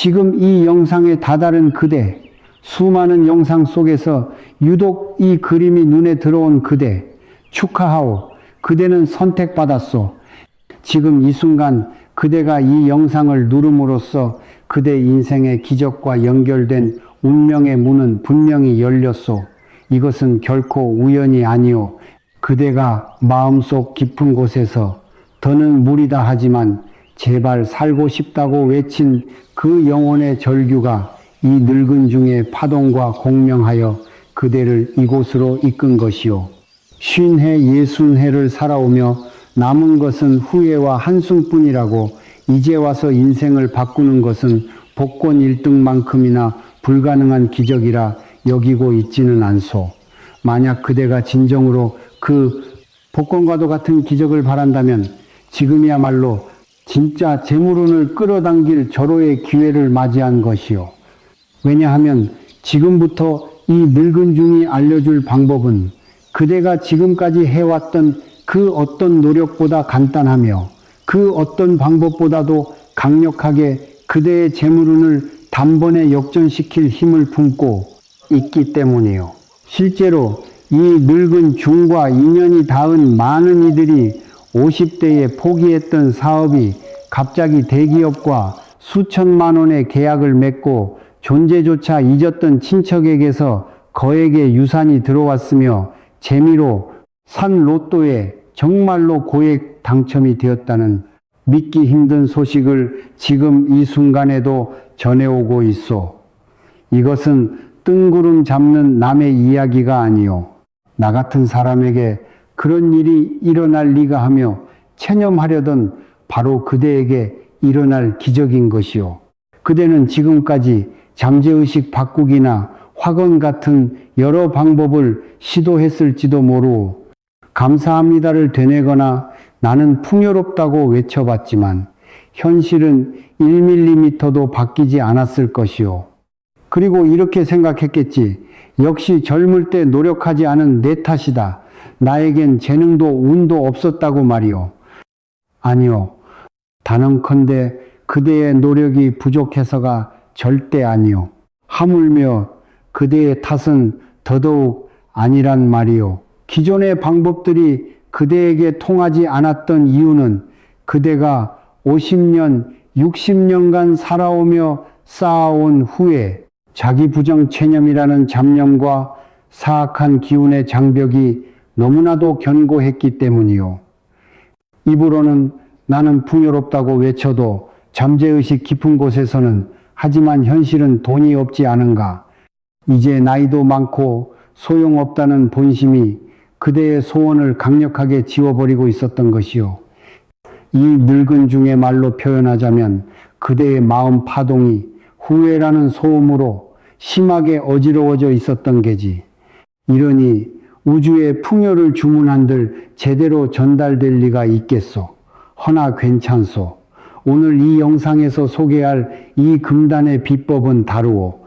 지금 이 영상에 다다른 그대, 수많은 영상 속에서 유독 이 그림이 눈에 들어온 그대, 축하하오. 그대는 선택받았소. 지금 이 순간 그대가 이 영상을 누름으로써 그대 인생의 기적과 연결된 운명의 문은 분명히 열렸소. 이것은 결코 우연이 아니오. 그대가 마음속 깊은 곳에서 더는 무리다 하지만 제발 살고 싶다고 외친 그 영혼의 절규가 이 늙은 중의 파동과 공명하여 그대를 이곳으로 이끈 것이요. 50해 60해를 살아오며 남은 것은 후회와 한숨뿐이라고 이제 와서 인생을 바꾸는 것은 복권 1등만큼이나 불가능한 기적이라 여기고 있지는 않소. 만약 그대가 진정으로 그 복권과도 같은 기적을 바란다면 지금이야말로 진짜 재물운을 끌어당길 절호의 기회를 맞이한 것이요. 왜냐하면 지금부터 이 늙은 중이 알려줄 방법은 그대가 지금까지 해왔던 그 어떤 노력보다 간단하며 그 어떤 방법보다도 강력하게 그대의 재물운을 단번에 역전시킬 힘을 품고 있기 때문이요. 실제로 이 늙은 중과 인연이 닿은 많은 이들이 50대에 포기했던 사업이 갑자기 대기업과 수천만 원의 계약을 맺고 존재조차 잊었던 친척에게서 거액의 유산이 들어왔으며 재미로 산 로또에 정말로 고액 당첨이 되었다는 믿기 힘든 소식을 지금 이 순간에도 전해오고 있소. 이것은 뜬구름 잡는 남의 이야기가 아니오. 나 같은 사람에게 그런 일이 일어날 리가 하며 체념하려던 바로 그대에게 일어날 기적인 것이오. 그대는 지금까지 잠재의식 바꾸기나 확언 같은 여러 방법을 시도했을지도 모르오. 감사합니다를 되뇌거나 나는 풍요롭다고 외쳐봤지만 현실은 1mm도 바뀌지 않았을 것이오. 그리고 이렇게 생각했겠지. 역시 젊을 때 노력하지 않은 내 탓이다. 나에겐 재능도 운도 없었다고 말이오. 아니오. 단언컨대 그대의 노력이 부족해서가 절대 아니오. 하물며 그대의 탓은 더더욱 아니란 말이오. 기존의 방법들이 그대에게 통하지 않았던 이유는 그대가 50년, 60년간 살아오며 쌓아온 후에 자기 부정 체념이라는 잡념과 사악한 기운의 장벽이 너무나도 견고했기 때문이요. 입으로는 나는 풍요롭다고 외쳐도 잠재의식 깊은 곳에서는 하지만 현실은 돈이 없지 않은가. 이제 나이도 많고 소용없다는 본심이 그대의 소원을 강력하게 지워버리고 있었던 것이요. 이 늙은 중의 말로 표현하자면 그대의 마음 파동이 후회라는 소음으로 심하게 어지러워져 있었던 게지. 이러니 우주에 풍요를 주문한들 제대로 전달될 리가 있겠소. 허나 괜찮소. 오늘 이 영상에서 소개할 이 금단의 비법은 다르오.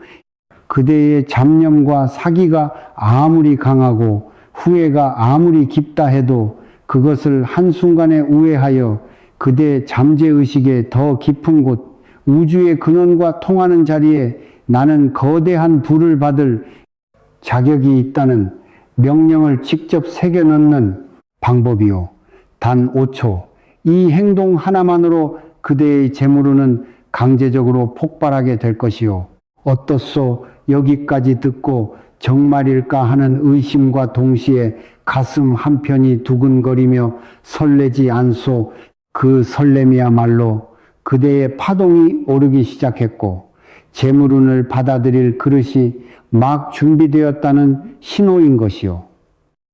그대의 잡념과 사기가 아무리 강하고 후회가 아무리 깊다 해도 그것을 한순간에 우회하여 그대의 잠재의식의 더 깊은 곳, 우주의 근원과 통하는 자리에 나는 거대한 부를 받을 자격이 있다는 명령을 직접 새겨넣는 방법이요. 단 5초. 이 행동 하나만으로 그대의 재물운은 강제적으로 폭발하게 될 것이요. 어떻소? 여기까지 듣고 정말일까 하는 의심과 동시에 가슴 한편이 두근거리며 설레지 않소. 그 설렘이야말로 그대의 파동이 오르기 시작했고 재물운을 받아들일 그릇이 막 준비되었다는 신호인 것이요.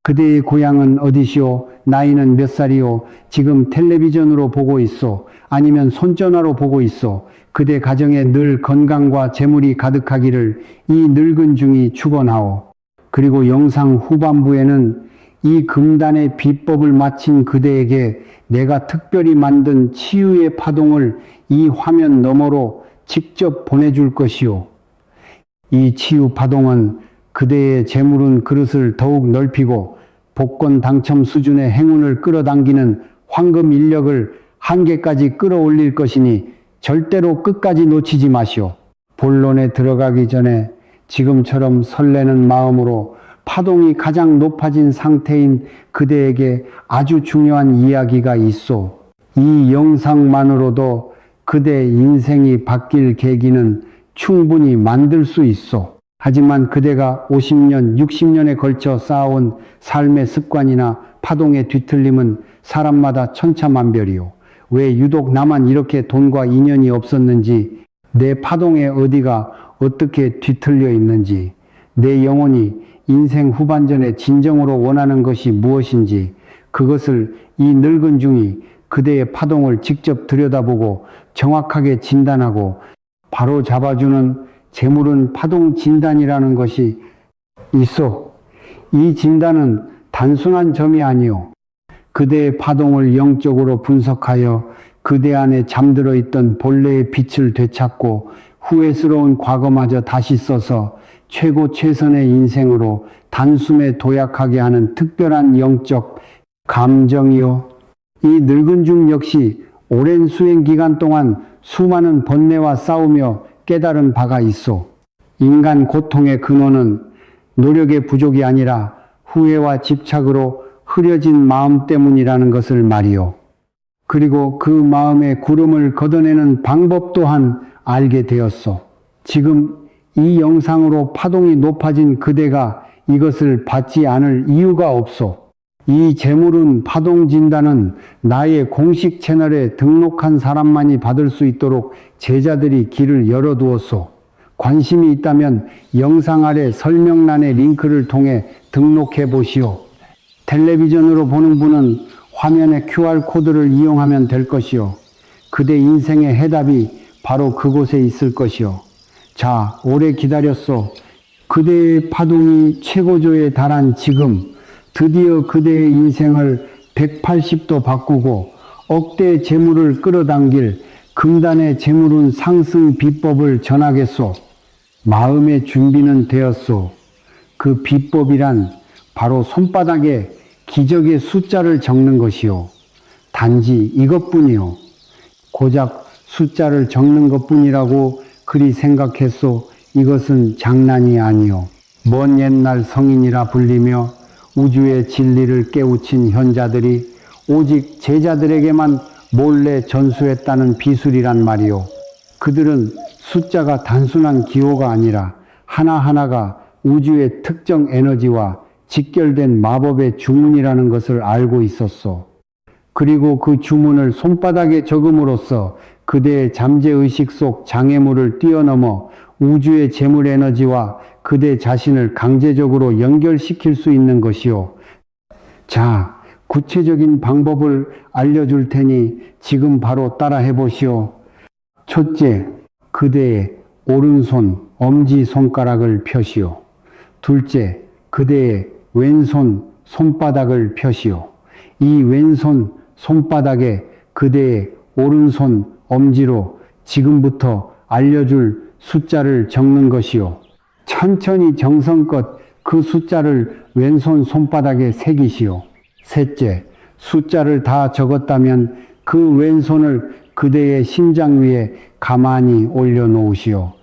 그대의 고향은 어디시오? 나이는 몇 살이오? 지금 텔레비전으로 보고 있소? 아니면 손전화로 보고 있소? 그대 가정에 늘 건강과 재물이 가득하기를 이 늙은 중이 축원하오. 그리고 영상 후반부에는 이 금단의 비법을 마친 그대에게 내가 특별히 만든 치유의 파동을 이 화면 너머로 직접 보내줄 것이오. 이 치유 파동은 그대의 재물운 그릇을 더욱 넓히고 복권 당첨 수준의 행운을 끌어당기는 황금 인력을 한계까지 끌어올릴 것이니 절대로 끝까지 놓치지 마시오. 본론에 들어가기 전에 지금처럼 설레는 마음으로 파동이 가장 높아진 상태인 그대에게 아주 중요한 이야기가 있소. 이 영상만으로도 그대 인생이 바뀔 계기는 충분히 만들 수 있소. 하지만 그대가 50년, 60년에 걸쳐 쌓아온 삶의 습관이나 파동의 뒤틀림은 사람마다 천차만별이요. 왜 유독 나만 이렇게 돈과 인연이 없었는지, 내 파동의 어디가 어떻게 뒤틀려 있는지, 내 영혼이 인생 후반전에 진정으로 원하는 것이 무엇인지, 그것을 이 늙은 중이 그대의 파동을 직접 들여다보고 정확하게 진단하고 바로 잡아주는 재물은 파동 진단이라는 것이 있어. 이 진단은 단순한 점이 아니오. 그대의 파동을 영적으로 분석하여 그대 안에 잠들어 있던 본래의 빛을 되찾고 후회스러운 과거마저 다시 써서 최고 최선의 인생으로 단숨에 도약하게 하는 특별한 영적 감정이요. 이 늙은 중 역시 오랜 수행 기간 동안 수많은 번뇌와 싸우며 깨달은 바가 있어. 인간 고통의 근원은 노력의 부족이 아니라 후회와 집착으로 흐려진 마음 때문이라는 것을 말이요. 그리고 그 마음의 구름을 걷어내는 방법 또한 알게 되었소. 지금 이 영상으로 파동이 높아진 그대가 이것을 받지 않을 이유가 없소. 이 재물은 파동 진단은 나의 공식 채널에 등록한 사람만이 받을 수 있도록 제자들이 길을 열어두었소. 관심이 있다면 영상 아래 설명란의 링크를 통해 등록해 보시오. 텔레비전으로 보는 분은 화면의 QR코드를 이용하면 될 것이요. 그대 인생의 해답이 바로 그곳에 있을 것이요. 자, 오래 기다렸소. 그대의 파동이 최고조에 달한 지금 드디어 그대의 인생을 180도 바꾸고 억대 재물을 끌어당길 금단의 재물운 상승 비법을 전하겠소. 마음의 준비는 되었소. 그 비법이란 바로 손바닥에 기적의 숫자를 적는 것이요. 단지 이것뿐이요. 고작 숫자를 적는 것뿐이라고 그리 생각했소. 이것은 장난이 아니요. 먼 옛날 성인이라 불리며 우주의 진리를 깨우친 현자들이 오직 제자들에게만 몰래 전수했다는 비술이란 말이요. 그들은 숫자가 단순한 기호가 아니라 하나하나가 우주의 특정 에너지와 직결된 마법의 주문이라는 것을 알고 있었소. 그리고 그 주문을 손바닥에 적음으로써 그대의 잠재의식 속 장애물을 뛰어넘어 우주의 재물 에너지와 그대 자신을 강제적으로 연결시킬 수 있는 것이요. 자, 구체적인 방법을 알려줄 테니 지금 바로 따라해 보시오. 첫째, 그대의 오른손 엄지손가락을 펴시오. 둘째, 그대의 왼손 손바닥을 펴시오. 이 왼손 손바닥에 그대의 오른손 엄지로 지금부터 알려줄 숫자를 적는 것이요. 천천히 정성껏 그 숫자를 왼손 손바닥에 새기시오. 셋째, 숫자를 다 적었다면 그 왼손을 그대의 심장 위에 가만히 올려놓으시오.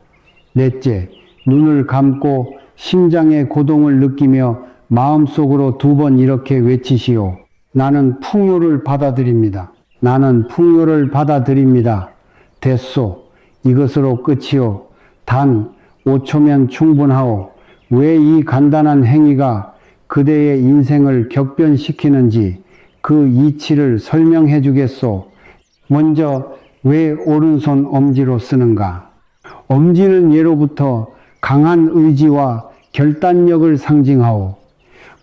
넷째, 눈을 감고 심장의 고동을 느끼며 마음속으로 2번 이렇게 외치시오. 나는 풍요를 받아들입니다. 나는 풍요를 받아들입니다. 됐소. 이것으로 끝이오. 단 5초면 충분하오. 왜 이 간단한 행위가 그대의 인생을 격변시키는지 그 이치를 설명해 주겠소. 먼저 왜 오른손 엄지로 쓰는가? 엄지는 예로부터 강한 의지와 결단력을 상징하오.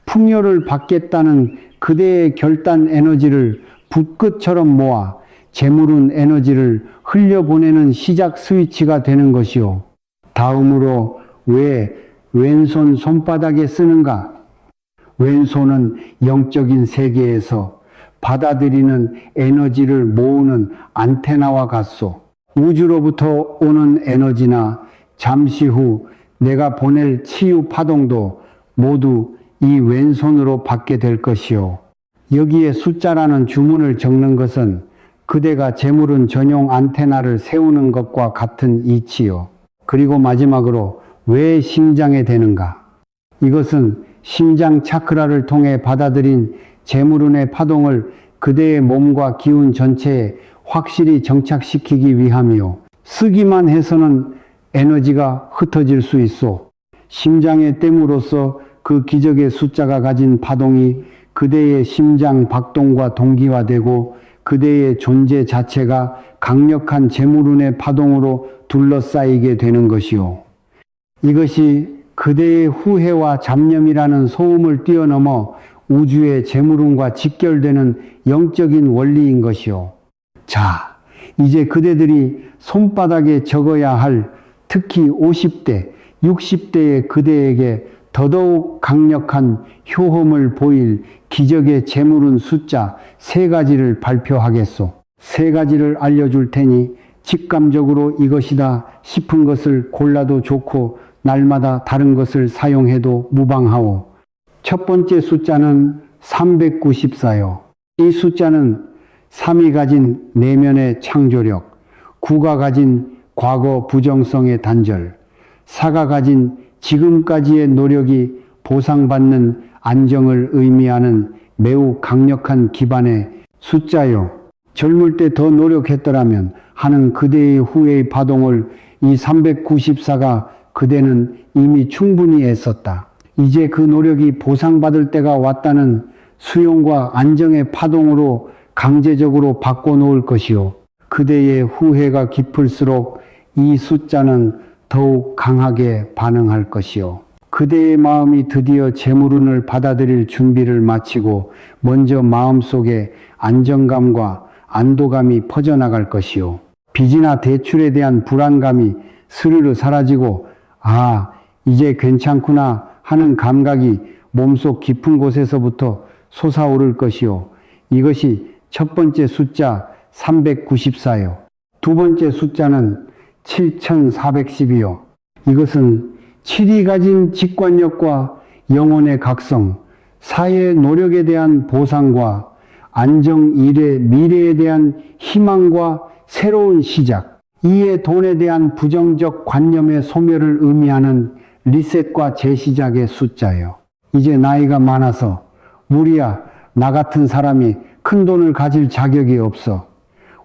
풍요를 받겠다는 그대의 결단 에너지를 붓끝처럼 모아 재물운 에너지를 흘려보내는 시작 스위치가 되는 것이오. 다음으로 왜 왼손 손바닥에 쓰는가? 왼손은 영적인 세계에서 받아들이는 에너지를 모으는 안테나와 같소. 우주로부터 오는 에너지나 잠시 후 내가 보낼 치유 파동도 모두 이 왼손으로 받게 될 것이요. 여기에 숫자라는 주문을 적는 것은 그대가 재물운 전용 안테나를 세우는 것과 같은 이치요. 그리고 마지막으로 왜 심장에 대는가? 이것은 심장 차크라를 통해 받아들인 재물운의 파동을 그대의 몸과 기운 전체에 확실히 정착시키기 위함이요. 쓰기만 해서는 에너지가 흩어질 수 있어. 심장에 땜으로써 그 기적의 숫자가 가진 파동이 그대의 심장 박동과 동기화되고 그대의 존재 자체가 강력한 재물운의 파동으로 둘러싸이게 되는 것이요. 이것이 그대의 후회와 잡념이라는 소음을 뛰어넘어 우주의 재물운과 직결되는 영적인 원리인 것이요. 자, 이제 그대들이 손바닥에 적어야 할 특히 50대, 60대의 그대에게 더더욱 강력한 효험을 보일 기적의 재물운 숫자 3가지를 발표하겠소. 3가지를 알려줄 테니 직감적으로 이것이다 싶은 것을 골라도 좋고 날마다 다른 것을 사용해도 무방하오. 첫 번째 숫자는 394요. 이 숫자는 3이 가진 내면의 창조력, 9가 가진 과거 부정성의 단절, 4가 가진 지금까지의 노력이 보상받는 안정을 의미하는 매우 강력한 기반의 숫자요. 젊을 때 더 노력했더라면 하는 그대의 후회의 파동을 이 394가 그대는 이미 충분히 애썼다. 이제 그 노력이 보상받을 때가 왔다는 수용과 안정의 파동으로 강제적으로 바꿔놓을 것이요. 그대의 후회가 깊을수록 이 숫자는 더욱 강하게 반응할 것이요. 그대의 마음이 드디어 재물운을 받아들일 준비를 마치고 먼저 마음속에 안정감과 안도감이 퍼져나갈 것이요. 빚이나 대출에 대한 불안감이 스르르 사라지고 아, 이제 괜찮구나 하는 감각이 몸속 깊은 곳에서부터 솟아오를 것이요. 이것이 첫 번째 숫자 394요. 두 번째 숫자는 7410이요. 이것은 7이 가진 직관력과 영혼의 각성, 사회의 노력에 대한 보상과 안정, 일의 미래에 대한 희망과 새로운 시작, 이의 돈에 대한 부정적 관념의 소멸을 의미하는 리셋과 재시작의 숫자예요. 이제 나이가 많아서 무리야, 나 같은 사람이 큰 돈을 가질 자격이 없어.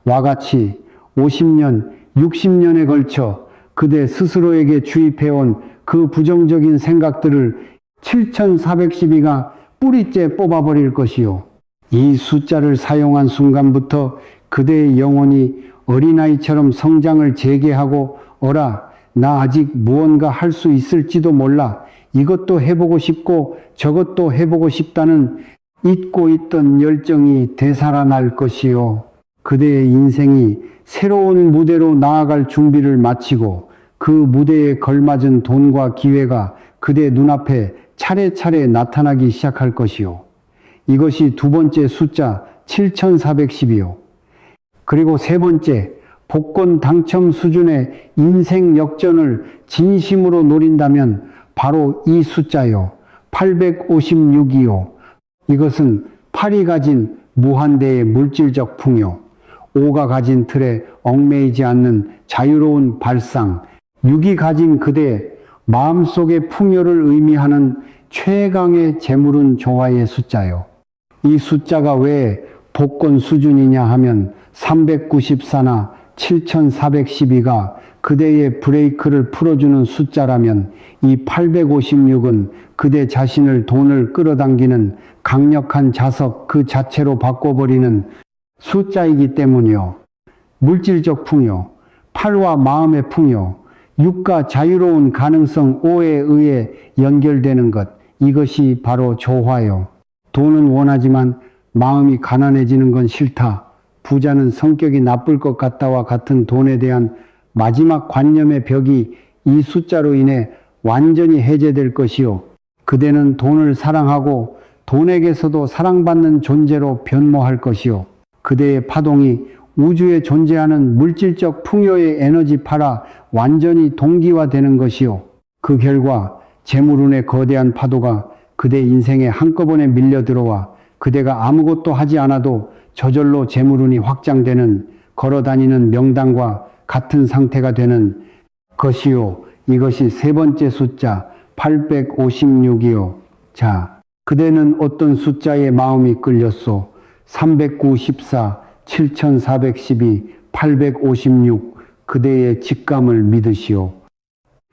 와 같이 50년, 60년에 걸쳐 그대 스스로에게 주입해온 그 부정적인 생각들을 7412가 뿌리째 뽑아버릴 것이요. 이 숫자를 사용한 순간부터 그대의 영혼이 어린아이처럼 성장을 재개하고 어라, 나 아직 무언가 할 수 있을지도 몰라. 이것도 해보고 싶고 저것도 해보고 싶다는 잊고 있던 열정이 되살아날 것이요. 그대의 인생이 새로운 무대로 나아갈 준비를 마치고 그 무대에 걸맞은 돈과 기회가 그대 눈앞에 차례차례 나타나기 시작할 것이요. 이것이 두 번째 숫자 7410이요. 그리고 세 번째, 복권 당첨 수준의 인생 역전을 진심으로 노린다면 바로 이 숫자요. 856이요. 이것은 8이 가진 무한대의 물질적 풍요, 5가 가진 틀에 얽매이지 않는 자유로운 발상, 6이 가진 그대의 마음속의 풍요를 의미하는 최강의 재물운 조화의 숫자요. 이 숫자가 왜 복권 수준이냐 하면 394나 7412가 그대의 브레이크를 풀어주는 숫자라면 이 856은 그대 자신을 돈을 끌어당기는 강력한 자석 그 자체로 바꿔버리는 숫자이기 때문이요. 물질적 풍요, 8과 마음의 풍요, 6과 자유로운 가능성 5에 의해 연결되는 것, 이것이 바로 조화요. 돈은 원하지만 마음이 가난해지는 건 싫다. 부자는 성격이 나쁠 것 같다와 같은 돈에 대한 마지막 관념의 벽이 이 숫자로 인해 완전히 해제될 것이요. 그대는 돈을 사랑하고 돈에게서도 사랑받는 존재로 변모할 것이요. 그대의 파동이 우주에 존재하는 물질적 풍요의 에너지파라 완전히 동기화되는 것이요. 그 결과 재물운의 거대한 파도가 그대 인생에 한꺼번에 밀려 들어와 그대가 아무것도 하지 않아도 저절로 재물운이 확장되는 걸어다니는 명당과 같은 상태가 되는 것이요. 이것이 세 번째 숫자 856이요. 자, 그대는 어떤 숫자에 마음이 끌렸소? 394, 7412, 856 그대의 직감을 믿으시오.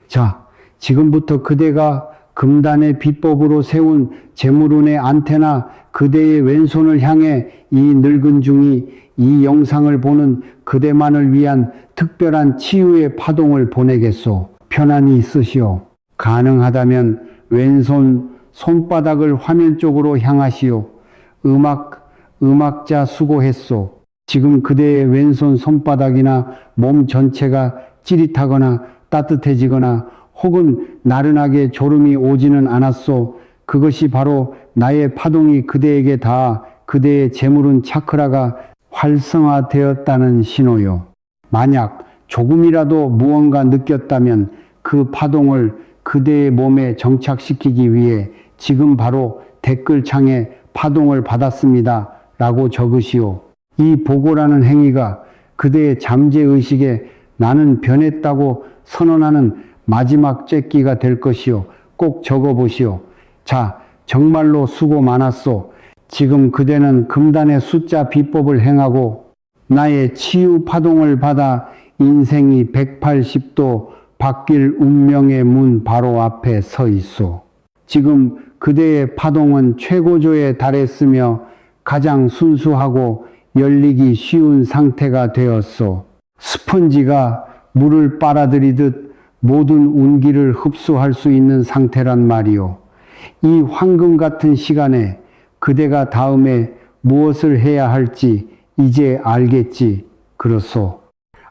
자, 지금부터 그대가 금단의 비법으로 세운 재물운의 안테나 그대의 왼손을 향해 이 늙은 중이 이 영상을 보는 그대만을 위한 특별한 치유의 파동을 보내겠소. 편안히 있으시오. 가능하다면 왼손 손바닥을 화면 쪽으로 향하시오. 음악자 수고했소. 지금 그대의 왼손 손바닥이나 몸 전체가 찌릿하거나 따뜻해지거나 혹은 나른하게 졸음이 오지는 않았소. 그것이 바로 나의 파동이 그대에게 닿아 그대의 재물운 차크라가 활성화되었다는 신호요. 만약 조금이라도 무언가 느꼈다면 그 파동을 그대의 몸에 정착시키기 위해 지금 바로 댓글창에 파동을 받았습니다 라고 적으시오. 이 보고라는 행위가 그대의 잠재의식에 나는 변했다고 선언하는 마지막 쨘기가 될 것이요. 꼭 적어보시오. 자, 정말로 수고 많았소. 지금 그대는 금단의 숫자 비법을 행하고 나의 치유 파동을 받아 인생이 180도 바뀔 운명의 문 바로 앞에 서 있소. 지금 그대의 파동은 최고조에 달했으며 가장 순수하고 열리기 쉬운 상태가 되었소. 스펀지가 물을 빨아들이듯 모든 운기를 흡수할 수 있는 상태란 말이오. 이 황금 같은 시간에 그대가 다음에 무엇을 해야 할지 이제 알겠지. 그렇소.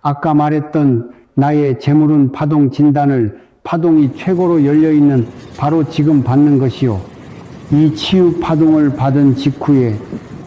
아까 말했던 나의 재물운 파동 진단을 파동이 최고로 열려있는 바로 지금 받는 것이요. 이 치유 파동을 받은 직후에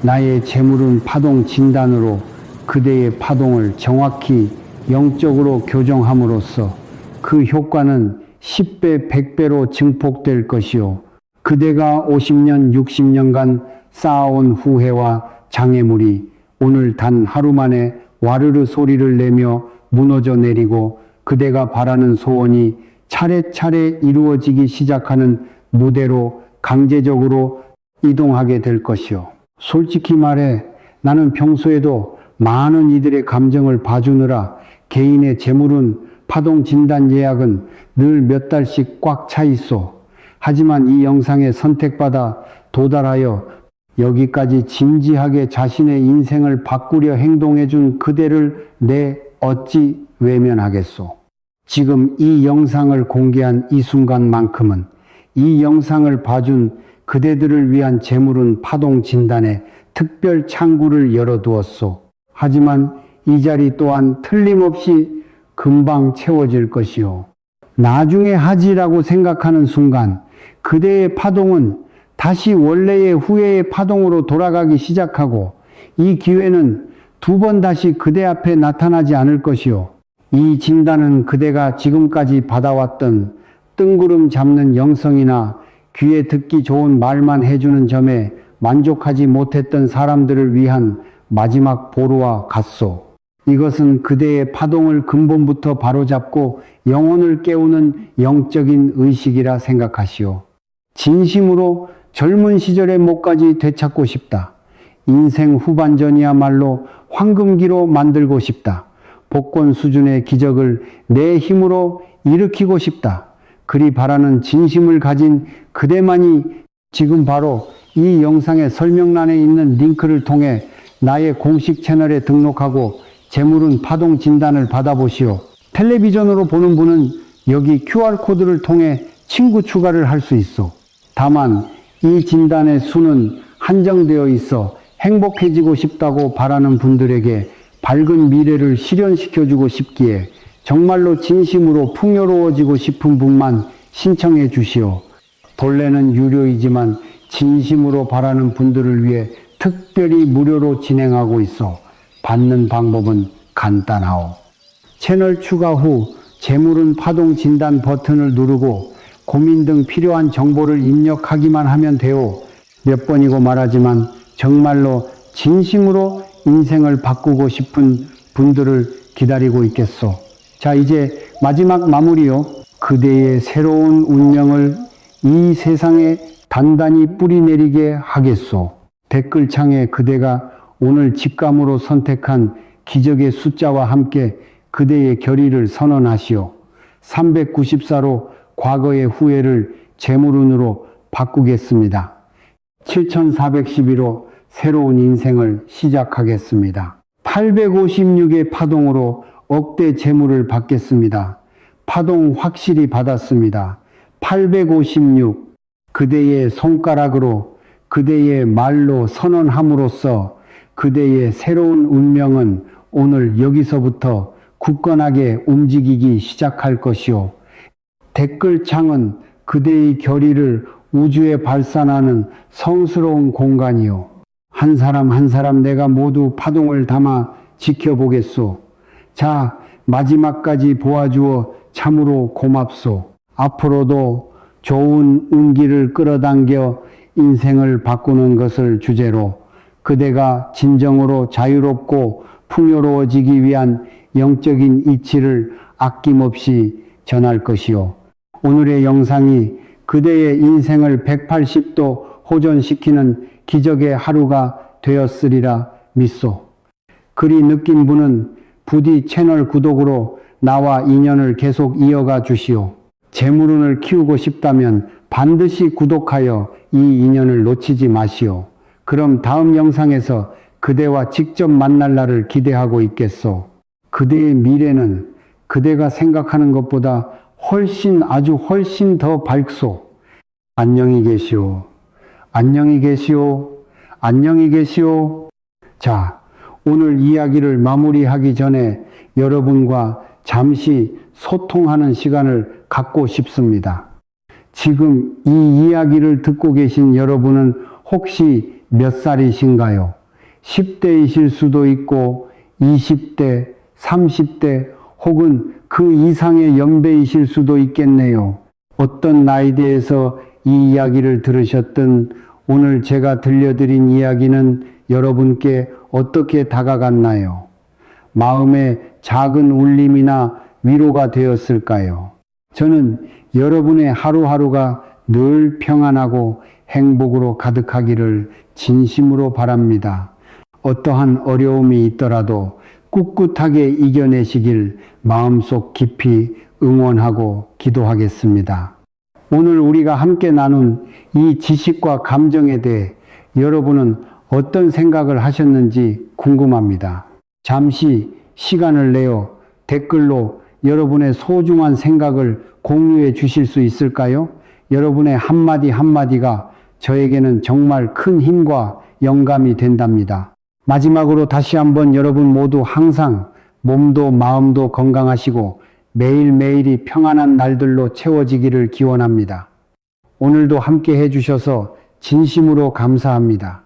나의 재물운 파동 진단으로 그대의 파동을 정확히 영적으로 교정함으로써 그 효과는 10배, 100배로 증폭될 것이요. 그대가 50년, 60년간 쌓아온 후회와 장애물이 오늘 단 하루 만에 와르르 소리를 내며 무너져 내리고 그대가 바라는 소원이 차례차례 이루어지기 시작하는 무대로 강제적으로 이동하게 될 것이요. 솔직히 말해 나는 평소에도 많은 이들의 감정을 봐주느라 개인의 재물운 파동 진단 예약은 늘 몇 달씩 꽉 차 있어. 하지만 이 영상에 선택받아 도달하여 여기까지 진지하게 자신의 인생을 바꾸려 행동해준 그대를 내 어찌 외면하겠소. 지금 이 영상을 공개한 이 순간만큼은 이 영상을 봐준 그대들을 위한 재물운 파동 진단에 특별 창구를 열어두었소. 하지만 이 자리 또한 틀림없이 금방 채워질 것이요. 나중에 하지라고 생각하는 순간 그대의 파동은 다시 원래의 후회의 파동으로 돌아가기 시작하고 이 기회는 두 번 다시 그대 앞에 나타나지 않을 것이요. 이 진단은 그대가 지금까지 받아왔던 뜬구름 잡는 영성이나 귀에 듣기 좋은 말만 해주는 점에 만족하지 못했던 사람들을 위한 마지막 보루와 같소. 이것은 그대의 파동을 근본부터 바로잡고 영혼을 깨우는 영적인 의식이라 생각하시오. 진심으로 젊은 시절의 목까지 되찾고 싶다. 인생 후반전이야말로 황금기로 만들고 싶다. 복권 수준의 기적을 내 힘으로 일으키고 싶다. 그리 바라는 진심을 가진 그대만이 지금 바로 이 영상의 설명란에 있는 링크를 통해 나의 공식 채널에 등록하고 재물운 파동 진단을 받아보시오. 텔레비전으로 보는 분은 여기 QR코드를 통해 친구 추가를 할 수 있어. 다만 이 진단의 수는 한정되어 있어 행복해지고 싶다고 바라는 분들에게 밝은 미래를 실현시켜주고 싶기에 정말로 진심으로 풍요로워지고 싶은 분만 신청해 주시오. 본래는 유료이지만 진심으로 바라는 분들을 위해 특별히 무료로 진행하고 있어 받는 방법은 간단하오. 채널 추가 후 재물운 파동 진단 버튼을 누르고 고민 등 필요한 정보를 입력하기만 하면 돼요. 몇 번이고 말하지만 정말로 진심으로 인생을 바꾸고 싶은 분들을 기다리고 있겠소. 자, 이제 마지막 마무리요. 그대의 새로운 운명을 이 세상에 단단히 뿌리내리게 하겠소. 댓글창에 그대가 오늘 직감으로 선택한 기적의 숫자와 함께 그대의 결의를 선언하시오. 394로 과거의 후회를 재물운으로 바꾸겠습니다. 7412로 새로운 인생을 시작하겠습니다. 856의 파동으로 억대 재물을 받겠습니다. 파동 확실히 받았습니다. 856 그대의 손가락으로 그대의 말로 선언함으로써 그대의 새로운 운명은 오늘 여기서부터 굳건하게 움직이기 시작할 것이요. 댓글창은 그대의 결의를 우주에 발산하는 성스러운 공간이요. 한 사람 한 사람 내가 모두 파동을 담아 지켜보겠소. 자, 마지막까지 보아주어 참으로 고맙소. 앞으로도 좋은 운기를 끌어당겨 인생을 바꾸는 것을 주제로 그대가 진정으로 자유롭고 풍요로워지기 위한 영적인 이치를 아낌없이 전할 것이요. 오늘의 영상이 그대의 인생을 180도 호전시키는 기적의 하루가 되었으리라 믿소. 글이 느낀 분은 부디 채널 구독으로 나와 인연을 계속 이어가 주시오. 재물운을 키우고 싶다면 반드시 구독하여 이 인연을 놓치지 마시오. 그럼 다음 영상에서 그대와 직접 만날 날을 기대하고 있겠소. 그대의 미래는 그대가 생각하는 것보다 아주 훨씬 더 밝소. 안녕히 계시오. 안녕히 계시오. 안녕히 계시오. 자, 오늘 이야기를 마무리하기 전에 여러분과 잠시 소통하는 시간을 갖고 싶습니다. 지금 이 이야기를 듣고 계신 여러분은 혹시 몇 살이신가요? 10대이실 수도 있고 20대, 30대 혹은 그 이상의 연배이실 수도 있겠네요. 어떤 나이대에서 이 이야기를 들으셨든 오늘 제가 들려드린 이야기는 여러분께 어떻게 다가갔나요? 마음의 작은 울림이나 위로가 되었을까요? 저는 여러분의 하루하루가 늘 평안하고 행복으로 가득하기를 진심으로 바랍니다. 어떠한 어려움이 있더라도 꿋꿋하게 이겨내시길 마음속 깊이 응원하고 기도하겠습니다. 오늘 우리가 함께 나눈 이 지식과 감정에 대해 여러분은 어떤 생각을 하셨는지 궁금합니다. 잠시 시간을 내어 댓글로 여러분의 소중한 생각을 공유해 주실 수 있을까요? 여러분의 한마디 한마디가 저에게는 정말 큰 힘과 영감이 된답니다. 마지막으로 다시 한번 여러분 모두 항상 몸도 마음도 건강하시고 매일매일이 평안한 날들로 채워지기를 기원합니다. 오늘도 함께 해주셔서 진심으로 감사합니다.